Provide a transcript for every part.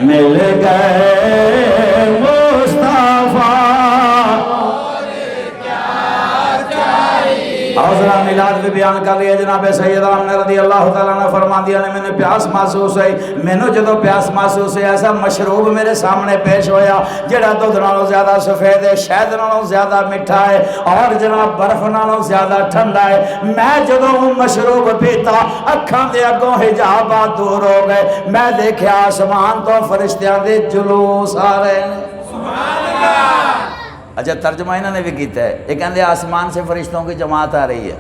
مل گئے مصطفیٰ حوصلہ میلاد بھی بیان کر لیا جناب سیدہ آمنہ رضی اللہ تعالیٰ عنہ فرما دیا نے میں نے پیاس محسوس ہوئی، میں نے جدو پیاس محسوس ہوئی ایسا مشروب میرے سامنے پیش ہویا جڑا دودھ نالوں زیادہ سفید ہے، شہد نالوں زیادہ مٹھا ہے اور جناب برف نالوں زیادہ ٹھنڈا ہے۔ میں جدو وہ مشروب پیتا اکھاں دے اگوں حجابات دور ہو گئے، میں دیکھیا آسمان تو فرشتیاں دے جلوس آ رہے ہیں۔ سبحان اللہ۔ اچھا ترجمہ انہوں نے بھی کیتا ہے، یہ کہندے آسمان سے فرشتوں کی جماعت آ رہی ہے،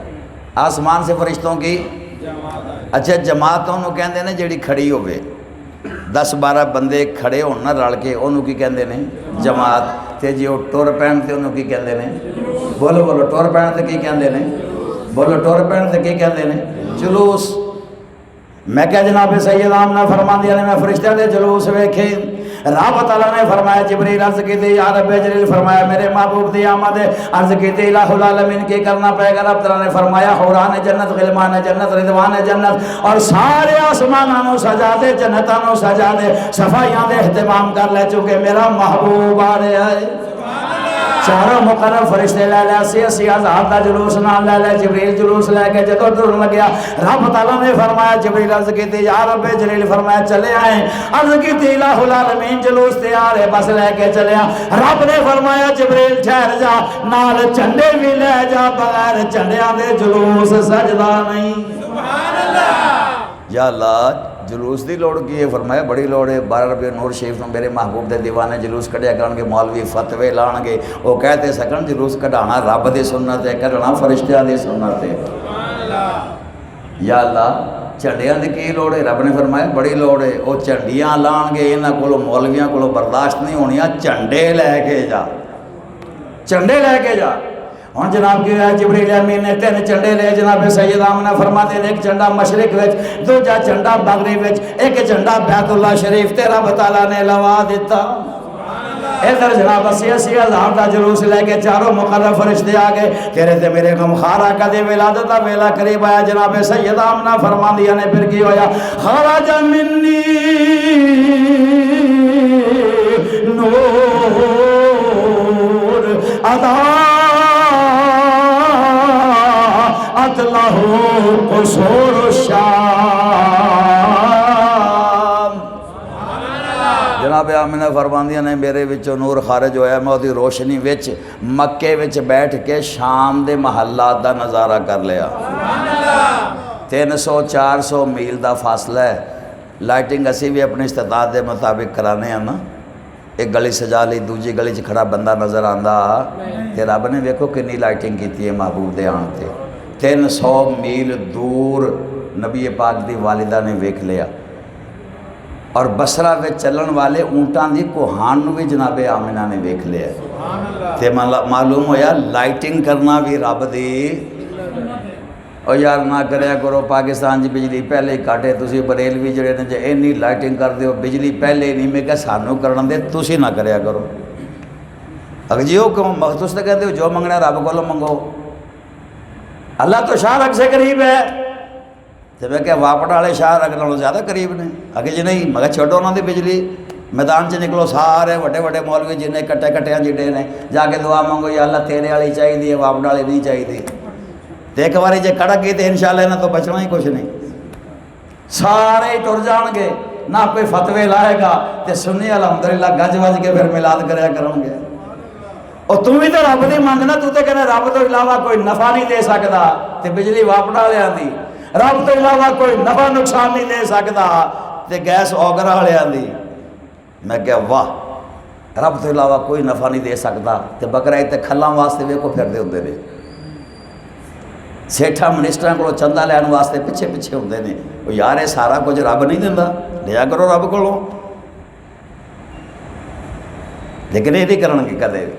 آسمان سے فرشتوں کی جماعت۔ اچھا جماعت انہوں کہندے نے جیڑی کھڑی ہوئے 10-12 بندے کھڑے ہونا رل کے انہوں کی کہندے نے جماعت، تے جی وہ ٹور پہن تے انہوں کی کہندے نے، بولو بولو ٹور پہن تے کی کہندے نے، بولو ٹور پہن تے کی کہندے نے، جلوس۔ میں کہا جناب سیدہ آمنہ فرما دیا نے میں فرشتہ دے جلوس ویکھے، رب تعالیٰ نے فرمایا جبریل عرض کی تھی یا رب جلیل، فرمایا میرے محبوب دی آمد ہے، عرض کی تھی الہ العالمین کی کرنا پائے گا، رب تعالیٰ نے فرمایا حوران جنت، غلمان جنت، رضوان جنت اور سارے آسمانوں سجا دے، جنتوں سجا دے، صفائیاں دے اہتمام کر لے چونکہ میرا محبوب آ رہا ہے۔ چاروں مقرب فرشتے لے لے 80 ہزار دا جلوس نہ لے لے، جبریل جلوس لے کے جدو ٹرن لگیا رب تعالیٰ نے فرمایا جبریل عرض کی تھی یا رب جلیل، فرمایا چلے آئیں، عرض کی تھی الہ العالمین جلوس تیار ہے بس لے کے چلے آئیں، رب نے فرمایا جبریل ٹھہر جا، نال چنڈے بھی لے جا، بغیر چنڈیاں دے جلوس سجدہ نہیں۔ سبحان اللہ۔ یا اللہ جلوس دی لوڑ کی ہے، فرمایا بڑی لوڑ ہے، 12 ربیع نور شریف میں میرے محبوب دے دیوانے جلوس کڑیا کرن گے، مولوی فتوے لان گے، وہ کہتے سکن جلوس کڑانا رب دے سنت ہے، کرنا فرشتیاں دے سنت ہے۔ یا اللہ چنڈیاں دی کی لوڑ ہے، رب نے فرمایا بڑی لوڑ ہے، وہ چنڈیاں لان گے انہاں کولوں مولویاں کولوں برداشت نہیں ہونیاں، چنڈے لے کے جا، چنڈے لے کے جا۔ ہن جناب کی ہے جبریل امین نے 3 چنڈے لے جناب سیدہ آمنہ فرما دے، ایک چنڈا مشرق وچ، دوجا چنڈا مغرب وچ، ایک چنڈا بیت اللہ شریف تے رب تعالیٰ نے لوا دیتا۔ ادھر جناب 80 ہزار دا جلوس لے کے چاروں مقرب فرشتے آگئے، تیرے تے میرے غمخار آقا دے ولادت دا ویلا قریب آیا، جناب سیدہ آمنہ فرما دیا نے پھر کی ہویا خرج منی نور ادا اتلہ قصور الشام۔ جناب آمنہ فرماندیاں نے میرے وچوں نور خارج ہویا، میں دی روشنی وچ مکے وچ بیٹھ کے شام دے محلات دا نظارہ کر لیا۔ 300-400 میل دا فاصلہ ہے، لائٹنگ اسی بھی اپنی استطاعت دے مطابق کرانے ہیں نا، ایک گلی سجا لی، دوجی گلی چ کھڑا بندہ نظر آندا، تے رب نے ویکھو کنی لائٹنگ کیتی ہے محبوب دے آن تے، 300 میل دور نبی پاک دی والدہ نے ویکھ لیا، اور بصرہ میں چلن والے اونٹاں دی کوہان نو بھی جناب آمنہ نے ویکھ لیا، تے معلوم ہویا لائٹنگ کرنا بھی رب دی۔ اور یار نہ کریا کرو پاکستان جی بجلی پہلے ہی کاٹے، تسی بریلوی جڑے نے جے اینی لائٹنگ کر دیو بجلی پہلے نہیں، میں کہ سانو کرن دے تسی نہ کریا کرو۔ اگر جیو کیوں مختص تے کہتے ہو جو منگنا رب کو لو منگو، اللہ تو شاہ رگ سے قریب ہے، تو میں کہ واپڑ والے شاہ رگ نالوں زیادہ قریب نے، اگر جی نہیں مگر چھوٹو نہ دی بجلی، میدان سے نکلو سارے وڈے وڈے مولوی جنہیں کٹے کٹیاں جڑے نے، جا کے دعا منگو یا اللہ تیرے والی چاہیے دی واپڑ والی نہیں چاہیے دی، تو ایک باری جے کڑک گئی تو انشاءاللہ انہاں تو بچنا ہی کچھ نہیں، سارے ہی ٹر جان گے، نہ کوئی فتوے لائے گا، تے سنی الحمدللہ گج وج کے پھر میلاد کریا کروں گے۔ اور تم بھی تو رب دی منگنا، تو تے کہنا رب تو علاوہ کوئی نفع نہیں دے سکتا، تے بجلی واپڑا لے آندی، رب تو علاوہ کوئی نفع نقصان نہیں دے سکتا، تے گیس اوگرا لے آندی۔ میں کہا واہ، رب تو علاوہ کوئی نفع نہیں دے سکتا، تے بکرے تے کھلاں واسطے ویکھو پھر دے ہوندے نے، سیٹھا منسٹراں کو چندہ لین واسطے پیچھے پیچھے ہوندے نے، وہ یار یہ سارا کچھ رب نہیں دیندا، لیا کرو رب کولوں، لیکن یہ نہیں کرن گے کدے بھی۔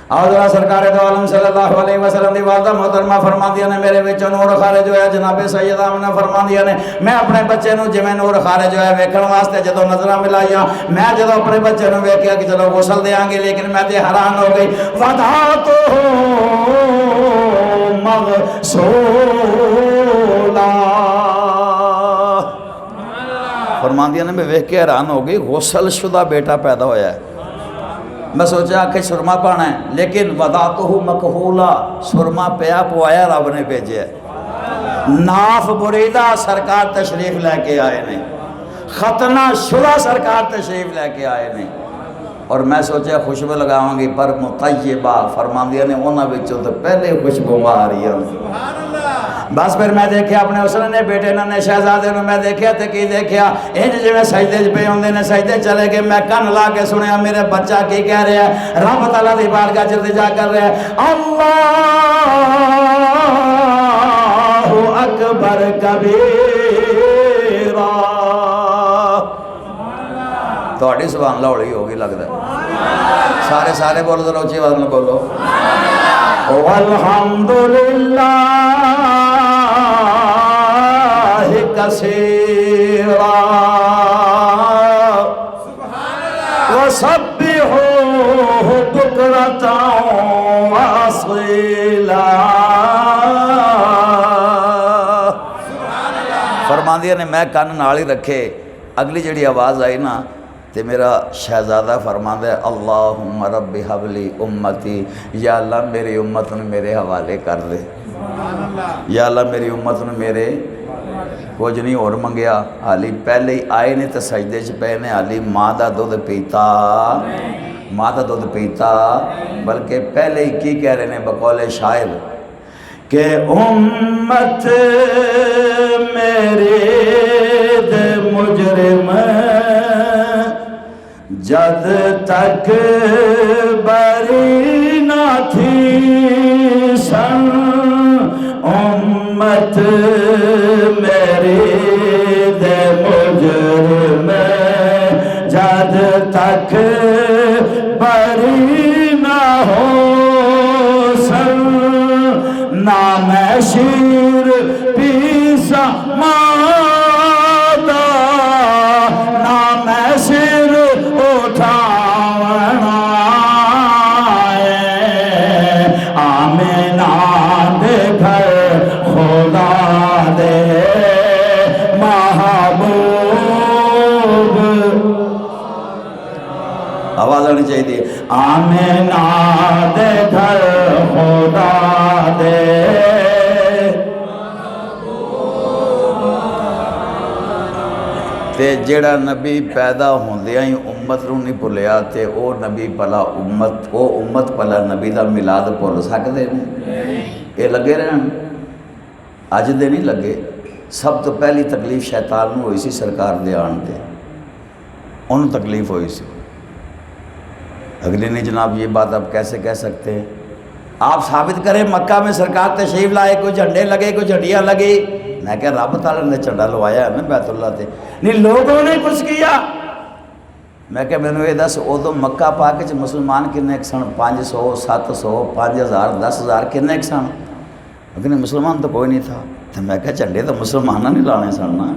اور سرکار دو عالم صلی اللہ علیہ وسلم دی والدہ محترمہ فرماندیاں نے میرے وچوں نور خارج ہویا، جناب سیدہ آمنہ فرماندیاں نے میں اپنے بچے نو جویں نور خارج ہویا ویکھن واسطے جدوں نظراں ملائیاں، میں جدوں اپنے بچے نو ویکھیا کہ چلو غسل دیاں گے، لیکن میں تے حیران ہو گئی، وضعت مغسولا فرماندیاں نے میں ویکھ کے حیران ہو گئی، غسل شدہ بیٹا پیدا ہویا ہے۔ میں سوچا کہ سرما پانا ہے، لیکن وضعتہ مکحولا، سرما پیا پوایا رب نے بھیجیا ہے۔ ناف بریدہ سرکار تشریف لے کے آئے نے، ختنہ شدہ سرکار تشریف لے کے آئے نے، اور میں سوچا خوشبو لگاؤں گی، پر مطیبہ فرماندیاں نے انہاں وچوں تو پہلے خوشبو آ رہی ہے۔ بس پھر میں دیکھیا اپنے حسن نے بیٹے نے شہزادے نے میں دیکھیا تے کی دیکھیا انج جو میں سجدے پہ ہوندے نے سجدے چلے گئے، میں کن لا کے سنیا میرے بچہ کی کہہ رہا ہے، رب تعالیٰ دی بارگاہ چ التجا کر رہا ہے، اللہ اکبر کبیرہ۔ تھوڑی سبحان اللہ ہوئی ہوگی لگتا ہے، سارے بولو ذرا اونچی آواز میں بولو، والحمدللہ کثیرا وسبحوہ بکرۃ واصیلا۔ فرماندیاں نے میں کن نال ہی رکھے، اگلی جڑی آواز آئی نا تے میرا شہزادہ فرماندا ہے، اللہم رب ہب لی امتی، یا اللہ میری امت نے میرے حوالے کر دے، یا اللہ میری امت نے میرے کچھ نہیں اور منگیا، حالی پہلے ہی آئے نے تے سجدے چ پے نے، حالی ماں دا دودھ پیتا، بلکہ پہلے ہی کی کہہ رہے نے بقول شاعر کہ امت میرے دے مجرم جد تک بری نہ تھی سن، امت میری دے مجرم جد تک بری نہ ہو سن، نہ میں شیر پیسا مادا، نہ میں سر اٹھاونا ہے، آمینہ دے گھر خدا دے محبوب۔ آواز آنی چاہیے تھی، آمینہ دے گھر خدا دے۔ تے جیڑا نبی پیدا ہوندیاں ہی امت رو نہیں بھلیا تے او نبی پلا امت پلا نبی دا میلاد بھول سکدے نے؟ یہ لگے رہن اج دے نہیں لگے۔ سب تو پہلی تکلیف شیطان نو ہوئی سی سرکار دے آن تے، انہوں تکلیف ہوئی سی۔ اگلے نے جناب یہ بات آپ کیسے کہہ سکتے ہیں؟ آپ ثابت کریں مکہ میں سرکار تشریف لائے، کوئی جھنڈے لگے کوئی جھنڈیاں لگی، میں کہ رب تعالیٰ نے جھنڈا لوایا ہے نا بیت اللہ تے، نہیں لوگوں نے کچھ کیا۔ میں کہ میں نے یہ دس ادو مکہ پاک چ مسلمان کنے سن؟ 500 700 5000 10,000 کنے سن؟ لیکن مسلمان تو کوئی نہیں تھا۔ تو میں کہ جھنڈے تو مسلمانوں نہیں لانے سن نا،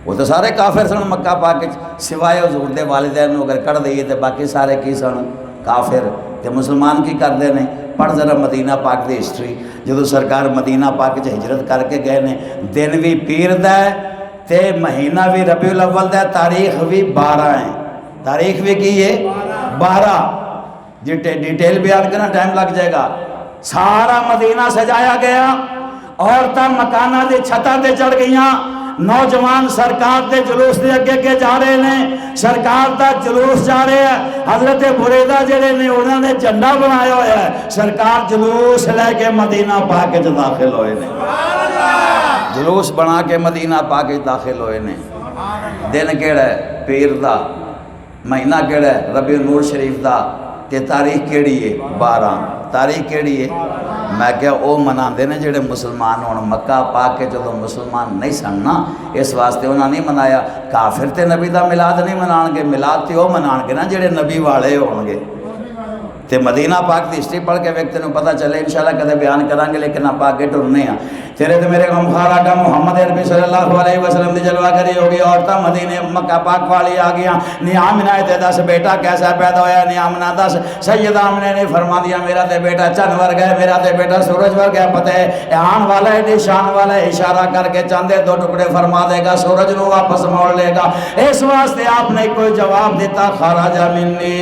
وہ تو سارے کافر سن مکہ پاک سوائے حضور دے والدین اگر کڑ دئیے تو باقی سارے کی سن کافر۔ تو مسلمان کی کر دے نے؟ پڑھ ذرا مدینہ پاک دی ہسٹری، جدو سرکار مدینہ پاک ہجرت کر کے گئے نے، دن بھی پیر دا ہے تے مہینہ بھی ربیع الاول دا ہے، تاریخ بھی 12 ہیں، تاریخ بھی کی ہے 12، جی ڈیٹیل بیان کرنا ٹائم لگ جائے گا۔ سارا مدینہ سجایا گیا، عورتاں مکانہ دے چھتاں تے چڑھ گئیاں، نوجوان سرکار دے جلوس دے اگے کے جا رہے نے، سرکار دا جلوس جا رہے ہیں۔ حضرت بریدہ جڑے نے انہوں نے جھنڈا بنایا ہوا ہے، سرکار جلوس لے کے مدینہ پاک وچ داخل ہوئے نے، جلوس بنا کے مدینہ پاک وچ داخل ہوئے نے۔ دن کیڑا ہے؟ پیر دا۔ مہینہ کیڑا ہے؟ ربیع النور شریف دا۔ تے تاریخ کیڑی ہے؟ 12۔ تاریخ کیڑی ہے؟ میں کیا او مناندے نے جڑے مسلمان ہون، مکہ پاک کے جدو مسلمان نہیں سن نا، اس واسطے انہاں نہیں منایا۔ کافر تے نبی دا میلاد نہیں منان گے، میلاد تے او منان گے نا جڑے نبی والے ہون گے۔ تے مدینہ پاک دی ہسٹری پڑھ کے وقت نو پتہ چلے انشاءاللہ کدے بیان کریں گے، لیکن آپ آگے ٹرنے ہیں۔ تیرے تے میرے غمخوار آقا محمد عربی صلی اللہ علیہ وسلم دی جلوہ کری ہوگی، عورتاں مدینے مکہ پاک والی آ گیا۔ نی آمنہ تے دس بیٹا کیسا پیدا ہویا؟ نی آمنہ دس سید آمنہ نے فرما دیا میرا تے بیٹا چند ور گئے، میرا تے بیٹا سورج ور گیا، پتہ ہے آن والا ہے شان والا ہے، اشارہ کر کے چاندے دو ٹکڑے فرما دے گا، سورج نو واپس موڑ لے گا۔ اس واسطے آپ نے کوئی جواب دیتا خراج منی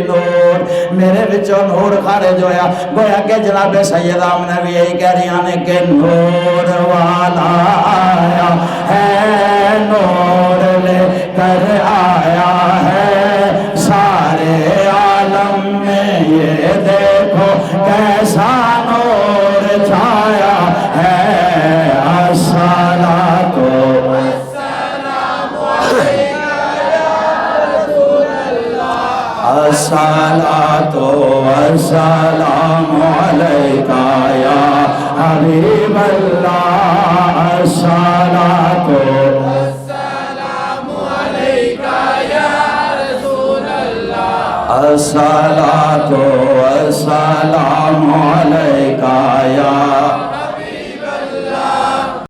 نور، میرے بچوں نور خارج ہویا۔ گویا کہ جناب سید آمنہ بھی یہی کہہ رہی ہیں کہ نور والا آیا ہے، نور لے کر آیا ہے سارے عالم میں، یہ دیکھو کیسا نور چھایا ہے۔ الصلاۃ والسلام علیکہ یا رسول اللہ، الصلاۃ والسلام علیکہ یا حبیب اللہ، الصلاۃ والسلام علیکہ یا رسول اللہ، الصلاۃ والسلام علیکہ یا